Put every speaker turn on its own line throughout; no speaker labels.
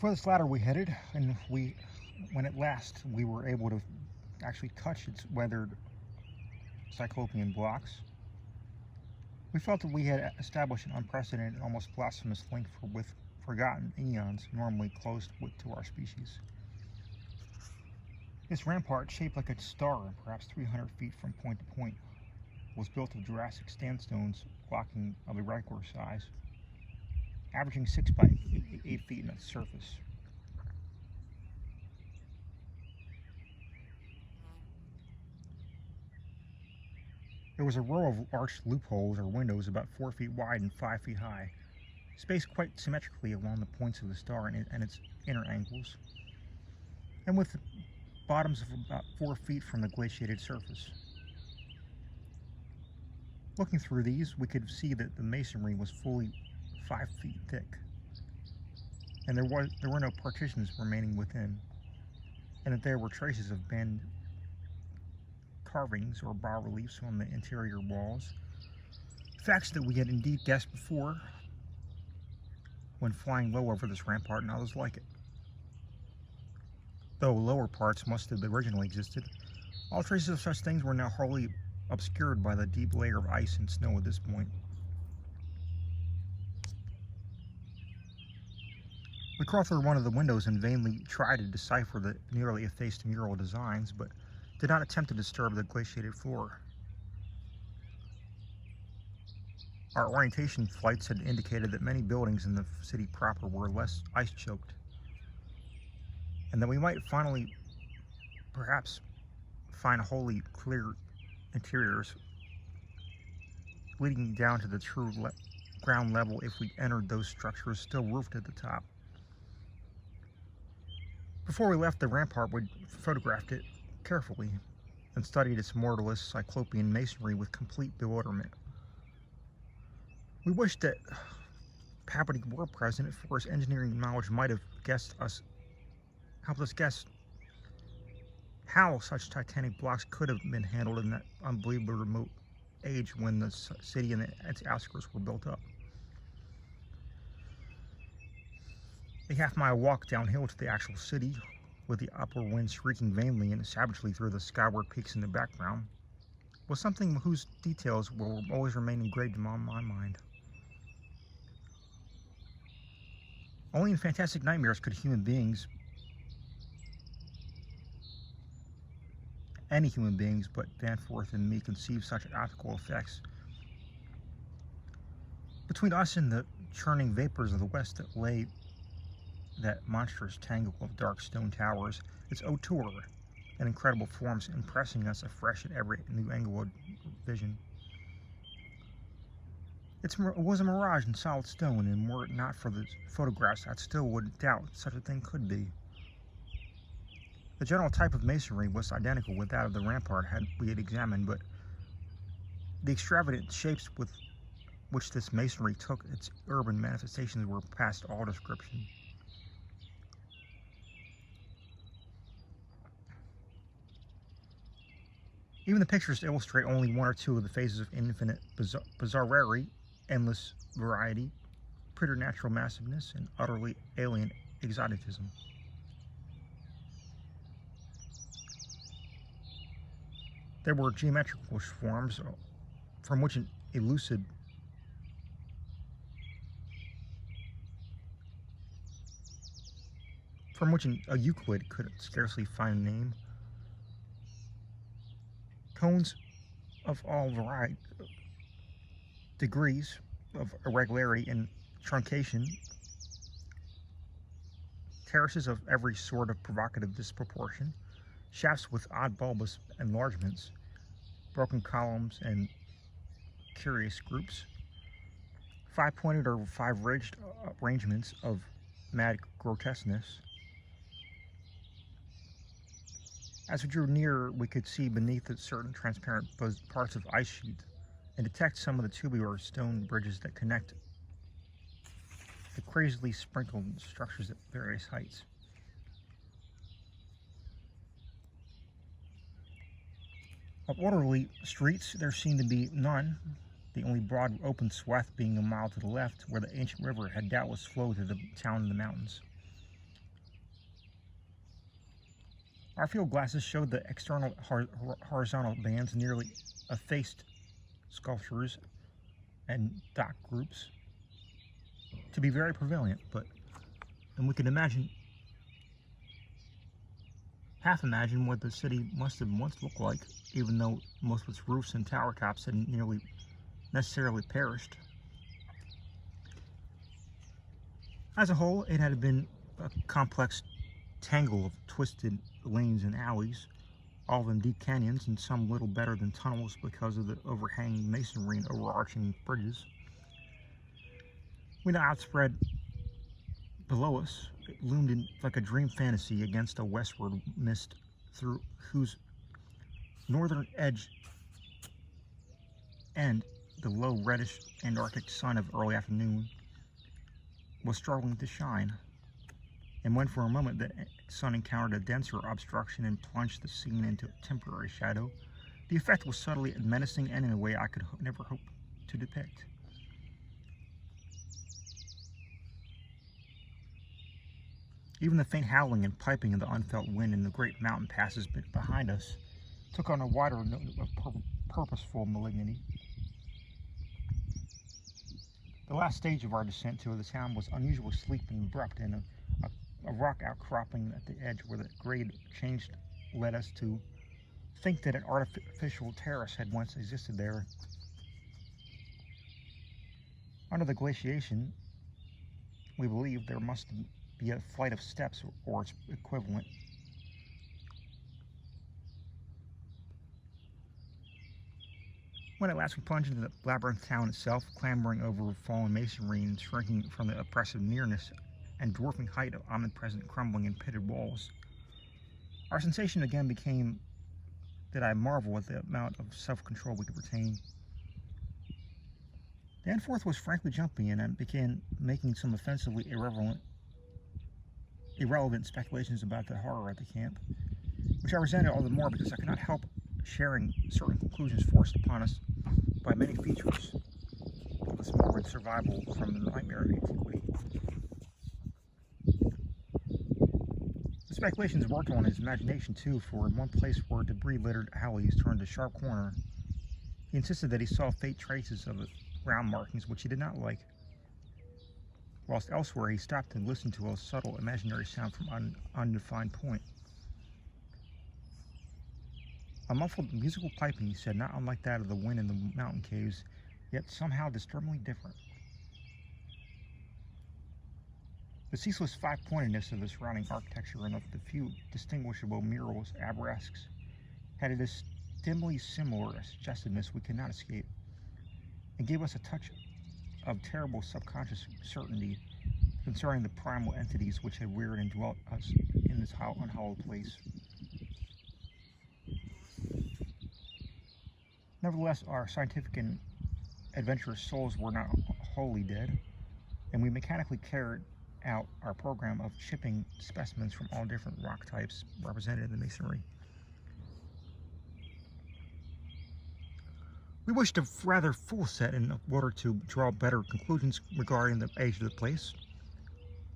For this ladder we headed, and when at last we were able to actually touch its weathered cyclopean blocks, we felt that we had established an unprecedented, almost blasphemous link with forgotten eons normally closed to our species. This rampart, shaped like a star, perhaps 300 feet from point to point, was built of Jurassic sandstones blocking of irregular size, averaging 6 by 8 feet in its surface. There was a row of arched loopholes or windows about 4 feet wide and 5 feet high, spaced quite symmetrically along the points of the star and its inner angles, and with bottoms of about 4 feet from the glaciated surface. Looking through these, we could see that the masonry was fully 5 feet thick, and there were no partitions remaining within, and that there were traces of bend carvings or bas-reliefs on the interior walls, facts that we had indeed guessed before when flying low over this rampart and others like it. Though lower parts must have originally existed, all traces of such things were now wholly obscured by the deep layer of ice and snow at this point. We crawled through one of the windows and vainly tried to decipher the nearly effaced mural designs, but did not attempt to disturb the glaciated floor. Our orientation flights had indicated that many buildings in the city proper were less ice-choked, and that we might finally, perhaps, find wholly clear interiors leading down to the true ground level if we entered those structures still roofed at the top. Before we left the rampart, we photographed it carefully and studied its mortarless cyclopean masonry with complete bewilderment. We wished that Palpatine were present, for his engineering knowledge might have helped us guess how such titanic blocks could have been handled in that unbelievably remote age when the city and its outskirts were built up. A half-mile walk downhill to the actual city, with the upper wind shrieking vainly and savagely through the skyward peaks in the background, was something whose details will always remain engraved in my mind. Only in fantastic nightmares could any human beings but Danforth and me conceive such optical effects. Between us and the churning vapors of the west that lay that monstrous tangle of dark stone towers, its hauteur and incredible forms impressing us afresh at every new angle of vision. It was a mirage in solid stone, and were it not for the photographs, I still would doubt such a thing could be. The general type of masonry was identical with that of the rampart we had examined, but the extravagant shapes with which this masonry took its urban manifestations were past all description. Even the pictures illustrate only one or two of the phases of infinite bizarrerie, endless variety, preternatural massiveness, and utterly alien exoticism. There were geometrical forms from which a Euclid could scarcely find a name. Cones of all degrees of irregularity and truncation, terraces of every sort of provocative disproportion, shafts with odd bulbous enlargements, broken columns and curious groups, 5-pointed or 5-ridged arrangements of mad grotesqueness. As we drew nearer, we could see beneath it certain transparent parts of ice sheet and detect some of the tubular stone bridges that connect the crazily sprinkled structures at various heights. Of orderly streets, there seemed to be none, the only broad open swath being a mile to the left, where the ancient river had doubtless flowed to the town in the mountains. Our field glasses showed the external horizontal bands nearly effaced sculptures and dot groups to be very prevalent, and we can half imagine what the city must have once looked like, even though most of its roofs and tower tops had nearly necessarily perished. As a whole, it had been a complex tangle of twisted lanes and alleys, all of them deep canyons and some little better than tunnels because of the overhanging masonry and overarching bridges. We now outspread below us. It loomed in like a dream fantasy against a westward mist through whose northern edge and the low reddish Antarctic sun of early afternoon was struggling to shine. And when for a moment the sun encountered a denser obstruction and plunged the scene into temporary shadow, the effect was subtly menacing and in a way I could never hope to depict. Even the faint howling and piping of the unfelt wind in the great mountain passes behind us took on a wider note of purposeful malignity. The last stage of our descent to the town was unusually steep and abrupt, and a rock outcropping at the edge where the grade changed led us to think that an artificial terrace had once existed there. Under the glaciation, we believed there must be a flight of steps or its equivalent. When at last we plunged into the labyrinth town itself, clambering over fallen masonry and shrinking from the oppressive nearness and dwarfing height of omnipresent crumbling and pitted walls, our sensation again became that I marvel at the amount of self-control we could retain. Danforth was frankly jumpy, and I began making some offensively irrelevant speculations about the horror at the camp, which I resented all the more because I could not help sharing certain conclusions forced upon us by many features of this morbid survival from the nightmare of antiquity. The speculations worked on his imagination too, for in one place where debris-littered alleys turned a sharp corner, he insisted that he saw faint traces of ground markings which he did not like, whilst elsewhere he stopped and listened to a subtle imaginary sound from an undefined point. A muffled musical piping, he said, not unlike that of the wind in the mountain caves, yet somehow disturbingly different. The ceaseless five-pointedness of the surrounding architecture and of the few distinguishable murals, arabesques, had a dimly similar suggestiveness we could not escape, and gave us a touch of terrible subconscious certainty concerning the primal entities which had reared and dwelt us in this unhallowed place. Nevertheless, our scientific and adventurous souls were not wholly dead, and we mechanically carried out our program of chipping specimens from all different rock types represented in the masonry. We wished a rather full set in order to draw better conclusions regarding the age of the place.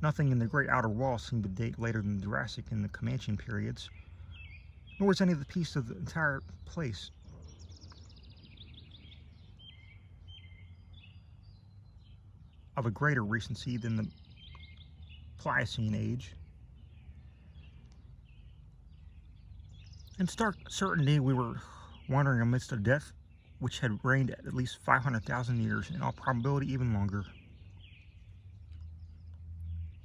Nothing in the great outer wall seemed to date later than the Jurassic and the Comanche periods, nor was any of the piece of the entire place of a greater recency than the Pliocene age. In stark certainty, we were wandering amidst a death which had reigned at least 500,000 years, in all probability even longer.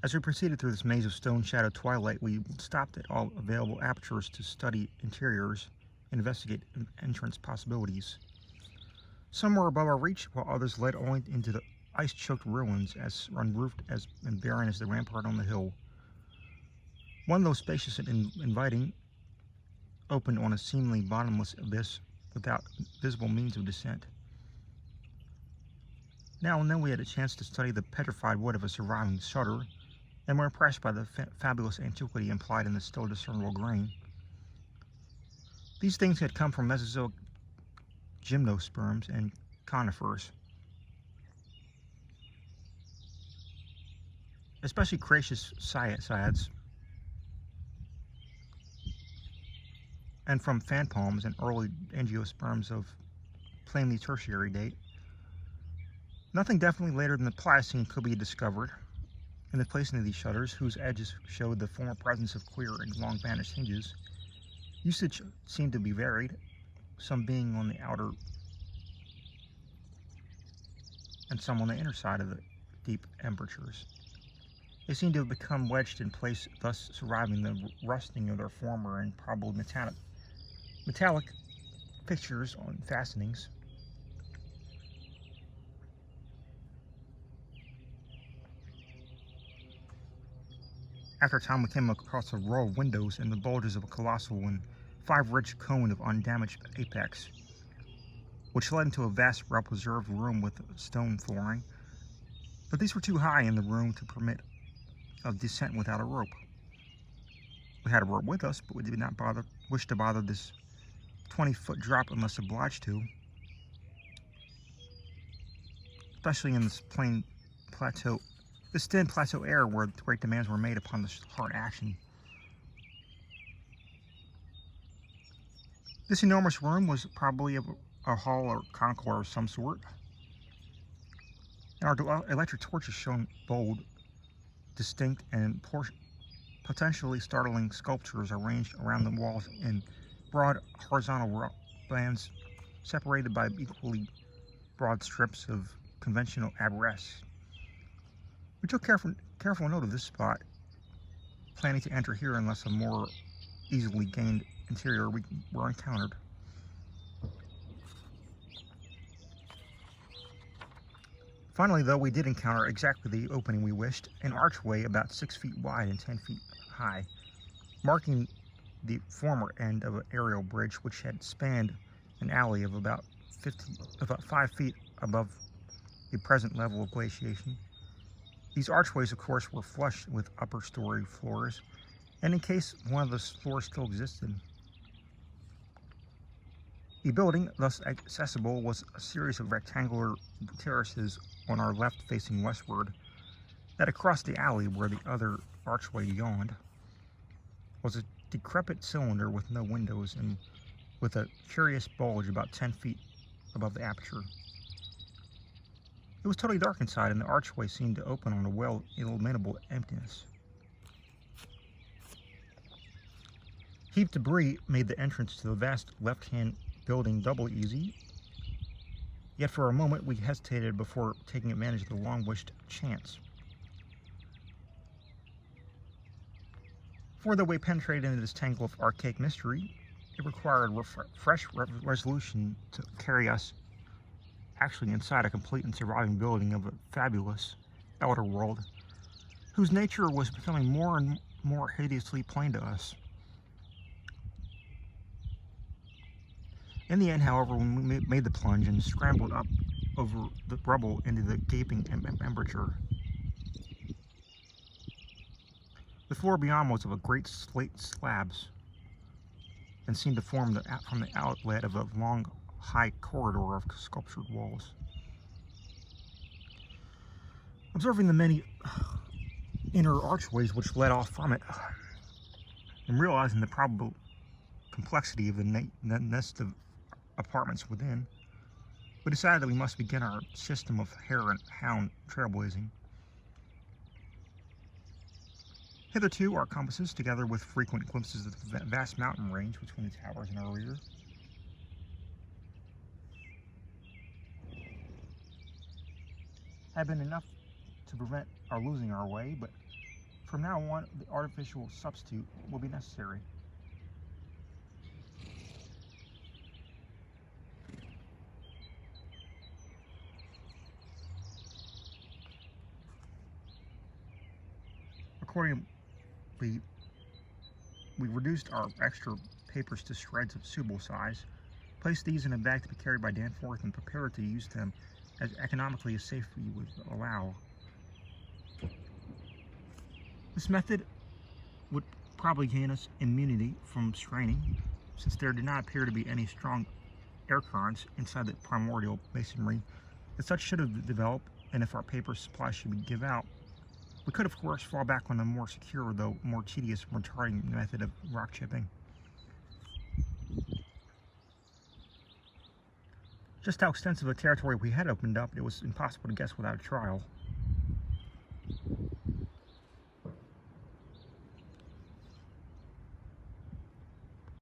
As we proceeded through this maze of stone-shadowed twilight, we stopped at all available apertures to study interiors and investigate entrance possibilities. Some were above our reach, while others led only into the ice-choked ruins, as unroofed and barren as the rampart on the hill. One, though spacious and inviting, opened on a seemingly bottomless abyss without visible means of descent. Now and then we had a chance to study the petrified wood of a surviving shutter, and were impressed by the fabulous antiquity implied in the still discernible grain. These things had come from Mesozoic gymnosperms and conifers. Especially Cretaceous cycads, and from fan palms and early angiosperms of plainly tertiary date. Nothing definitely later than the Pliocene could be discovered. In the placing of these shutters, whose edges showed the former presence of queer and long-vanished hinges, usage seemed to be varied, some being on the outer and some on the inner side of the deep apertures. They seem to have become wedged in place, thus surviving the rusting of their former and probably metallic fixtures on fastenings. After a time, we came across a row of windows and the bulges of a colossal and 5-ridged cone of undamaged apex, which led into a vast, well-preserved room with stone flooring. But these were too high in the room to permit of descent without a rope. We had a rope with us, but we did not wish to bother this 20-foot drop unless obliged to, especially in this thin plateau air where great demands were made upon this hard action. This enormous room was probably a hall or concourse of some sort, and our electric torches shone bold, distinct, and potentially startling sculptures arranged around the walls in broad horizontal bands separated by equally broad strips of conventional arabesque. We took careful note of this spot, planning to enter here unless a more easily gained interior were encountered. Finally, though, we did encounter exactly the opening we wished, an archway about 6 feet wide and 10 feet high, marking the former end of an aerial bridge which had spanned an alley of about 5 feet above the present level of glaciation. These archways, of course, were flush with upper story floors, and in case one of the floors still existed. The building, thus accessible, was a series of rectangular terraces on our left facing westward, that across the alley where the other archway yawned was a decrepit cylinder with no windows and with a curious bulge about 10 feet above the aperture. It was totally dark inside, and the archway seemed to open on a well-illuminable emptiness. Heaped debris made the entrance to the vast left-hand building doubly easy, yet for a moment we hesitated before taking advantage of the long-wished chance. For though we penetrated into this tangle of archaic mystery, it required fresh resolution to carry us actually inside a complete and surviving building of a fabulous elder world, whose nature was becoming more and more hideously plain to us. In the end, however, when we made the plunge and scrambled up over the rubble into the gaping aperture, the floor beyond was of a great slate slabs and seemed to form from the outlet of a long, high corridor of sculptured walls. Observing the many inner archways which led off from it, and realizing the probable complexity of the nest of apartments within, we decided that we must begin our system of hare and hound trailblazing. Hitherto, our compasses, together with frequent glimpses of the vast mountain range between the towers in our rear, had been enough to prevent our losing our way, but from now on, the artificial substitute will be necessary. Accordingly, we reduced our extra papers to shreds of suitable size, placed these in a bag to be carried by Danforth, and prepared to use them as economically as safety would allow. This method would probably gain us immunity from straining, since there did not appear to be any strong air currents inside the primordial masonry that such should have developed, and if our paper supply should give out, we could, of course, fall back on the more secure, though more tedious, retarding method of rock chipping. Just how extensive a territory we had opened up, it was impossible to guess without a trial.